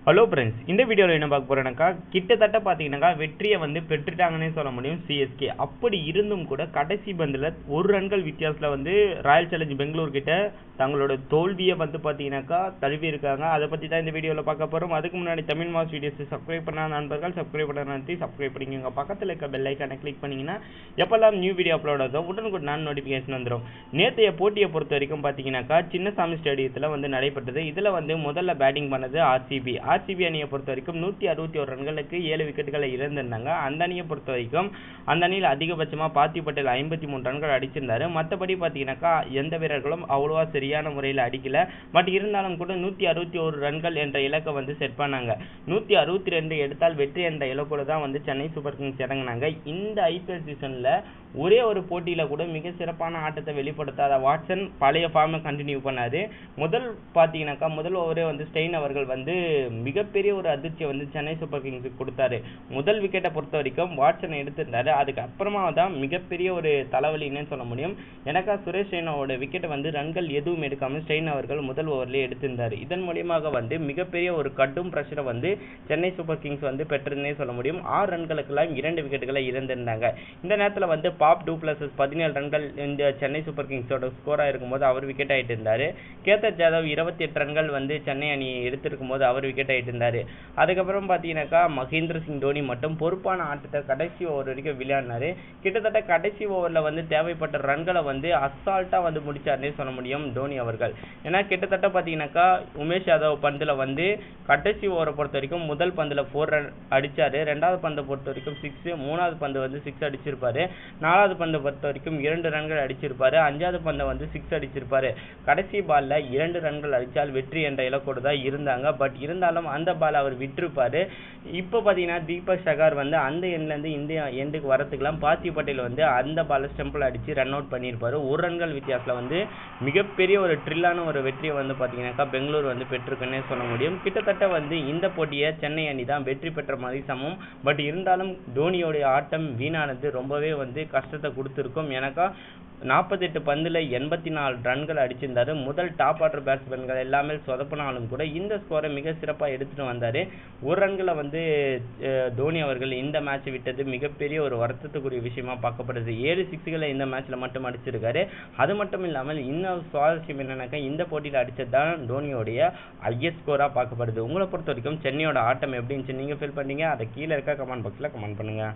Hello friends, இந்த வீடியோவில் என்ன பார்க்க போகிறேன்னாக்கா கிட்டத்தட்ட பார்த்தீங்கன்னாக்கா வெற்றியை வந்து பெற்றுட்டாங்கன்னே சொல்ல முடியும் சிஎஸ்கே. அப்படி இருந்தும் கூட கடைசி பந்தில் ஒரு ரன்கள் வித்தியாசத்தில் வந்து ராயல் சேலஞ்ச் பெங்களூர் கிட்ட தங்களோட தோல்வியை வந்து பார்த்தீங்கன்னாக்கா தழுவி இருக்காங்க. அதை பற்றி தான் இந்த வீடியோவில் பார்க்க போகிறோம். அதுக்கு முன்னாடி தமிழ் மாஸ் வீடியோஸ் சப்ஸ்கிரைப் பண்ண நண்பர்கள் சப்ஸ்கிரைப் பண்ண நிறுத்தி சப்ஸ்கிரைப் பண்ணிக்கோங்க. பக்கத்தில் இருக்க பெல் ஐக்கானை கிளிக் பண்ணிங்கன்னா எப்போல்லாம் நியூ வீடியோ அப்லோட் ஆகுதோ உடனுக்குடன் நோட்டிஃபிகேஷன் வந்துடும். நேற்றைய போட்டியை பொறுத்த வரைக்கும் பார்த்தீங்கன்னாக்கா சின்னசாமி ஸ்டேடியத்தில் வந்து நடைபெற்றது. இதில் வந்து முதல்ல பேட்டிங் பண்ணது ஆர்சிபி அணியை பொறுத்த வரைக்கும் 161 ரன்களுக்கு 7 விக்கெட்டுகளை இழந்திருந்தாங்க. அந்த அணியை பொறுத்த வரைக்கும் அந்த அணியில் அதிகபட்சமாக பார்த்திவ் பட்டேல் 53 ரன்கள் அடிச்சிருந்தாரு. மற்றபடி பார்த்தீங்கன்னாக்கா எந்த வீரர்களும் அவ்வளோவா சரியான முறையில் அடிக்கல. பட் இருந்தாலும் கூட 161 ரன்கள் என்ற இலக்கை வந்து செட் பண்ணாங்க. 162 எடுத்தால் வெற்றி என்ற இலக்கோடு தான் வந்து சென்னை சூப்பர் கிங்ஸ் இறங்கினாங்க. இந்த ஐபிஎல் சீசனில் ஒரே ஒரு போட்டியில் கூட மிக சிறப்பான ஆட்டத்தை வெளிப்படுத்தாத வாட்சன் பழைய ஃபார்மை கண்டினியூ பண்ணாரு. முதல் ஓவரே வந்து ஸ்டெயின் அவர்கள் வந்து மிகப்பெரிய ஒரு அதிர்ச்சியை வந்து சென்னை சூப்பர் கிங்ஸுக்கு கொடுத்தாரு. முதல் விக்கெட்டை பொறுத்த வரைக்கும் வாட்சனை எடுத்திருந்தாரு. அதுக்கப்புறமா தான் மிகப்பெரிய ஒரு தலைவலின்னு சொல்ல முடியும். எனக்கா சுரேஷ் ரெய்னாவோட விக்கெட்டை வந்து ரன்கள் எதுவும் எடுக்காமல் ஸ்டெயின் அவர்கள் முதல் ஓவர்லேயே எடுத்திருந்தார். இதன் மூலியமாக வந்து மிகப்பெரிய ஒரு கடும் பிரஷரை வந்து சென்னை சூப்பர் கிங்ஸ் வந்து பெற்றிருந்தே சொல்ல முடியும். 6 ரன்களுக்கெல்லாம் 2 விக்கெட்டுகளை இழந்திருந்தாங்க. இந்த நேரத்தில் வந்து பாப் டூப்ளசஸ் 17 ரன்கள் இந்த சென்னை சூப்பர் கிங்ஸோட ஸ்கோராக இருக்கும்போது அவர் விக்கெட் ஆகிட்டு இருந்தார். கேதர் ஜாதவ் 28 ரன்கள் வந்து சென்னை அணி எடுத்திருக்கும் போது அவர் விக்கெட் ஆகிட்டு இருந்தார். அதுக்கப்புறம் பார்த்தீங்கன்னாக்கா மகேந்திர சிங் தோனி மட்டும் பொறுப்பான ஆட்டத்தை கடைசி ஓவர் வரைக்கும் விளையாடினாரு. கிட்டத்தட்ட கடைசி ஓவரில் வந்து தேவைப்பட்ட ரன்களை வந்து அசால்ட்டாக வந்து முடிச்சாருன்னே சொல்ல முடியும் தோனி அவர்கள். ஏன்னா கிட்டத்தட்ட பார்த்தீங்கன்னாக்கா உமேஷ் யாதவ் பந்தில் வந்து கடைசி ஓவரை பொறுத்த வரைக்கும் முதல் பந்தில் 4 ரன் அடித்தார். ரெண்டாவது பந்தை பொறுத்த வரைக்கும் 6, மூணாவது பந்து வந்து 6 அடிச்சிருப்பாரு. நாலாவது பந்தை பொறுத்த வரைக்கும் 2 ரன்கள் அடிச்சிருப்பாரு. அஞ்சாவது பந்தை வந்து 6 அடிச்சிருப்பாரு. கடைசி பால்ல 2 ரன்கள் அடித்தால் வெற்றி என்ற இலக்கோடு தான் இருந்தாங்க. பட் இருந்தாலும் அந்த பால் அவர் விட்டுருப்பாரு. இப்போ பார்த்தீங்கன்னா தீபக் சகார் வந்து அந்த எண்ட்லேருந்து இந்த எண்டுக்கு வரத்துக்கெல்லாம் பார்த்திவ் பட்டேல் வந்து அந்த பாலை ஸ்டெம்பில் அடித்து ரன் அவுட் பண்ணியிருப்பாரு. 1 ரன்கள் வித்தியாசத்தில் வந்து மிகப்பெரிய ஒரு ட்ரில்லான ஒரு வெற்றியை வந்து பார்த்தீங்கன்னாக்கா பெங்களூர் வந்து பெற்றிருக்குன்னே சொல்ல முடியும். கிட்டத்தட்ட வந்து இந்த போட்டியை சென்னை அணி தான் வெற்றி பெற்ற மாதிரி சமம். பட் இருந்தாலும் தோனியோடைய ஆட்டம் வீணானது ரொம்பவே வந்து கஷ்டத்தை கொடுத்துருக்கும். எனக்கா 48 பந்தில் 84 ரன்கள் அடிச்சிருந்தாரு. முதல் டாப் ஆர்டர் பேட்ஸ்மேன்கள் எல்லாமே சொதப்பினாலும் கூட இந்த ஸ்கோரை மிக சிறப்பாக எடுத்துட்டு வந்தார். 1 ரன்களை வந்து தோனி அவர்கள் இந்த மேட்சை விட்டது மிகப்பெரிய ஒரு வருத்தத்துக்குரிய விஷயமா பார்க்கப்படுது. 7 சிக்ஸுகளை இந்த மேட்ச்சில் மட்டும் அடிச்சிருக்காரு. அது மட்டும் இல்லாமல் இன்னும் சுவாரஸ்யம் என்னன்னாக்கா இந்த போட்டியில் அடித்தது தான் தோனியோடைய ஹையஸ்ட் ஸ்கோராக பார்க்கப்படுது. உங்களை பொறுத்த வரைக்கும் சென்னையோட ஆட்டம் எப்படி இருந்துச்சு நீங்கள் ஃபீல் பண்ணீங்க? அதை கீழே இருக்க கமெண்ட் பாக்ஸில் கமெண்ட் பண்ணுங்கள்.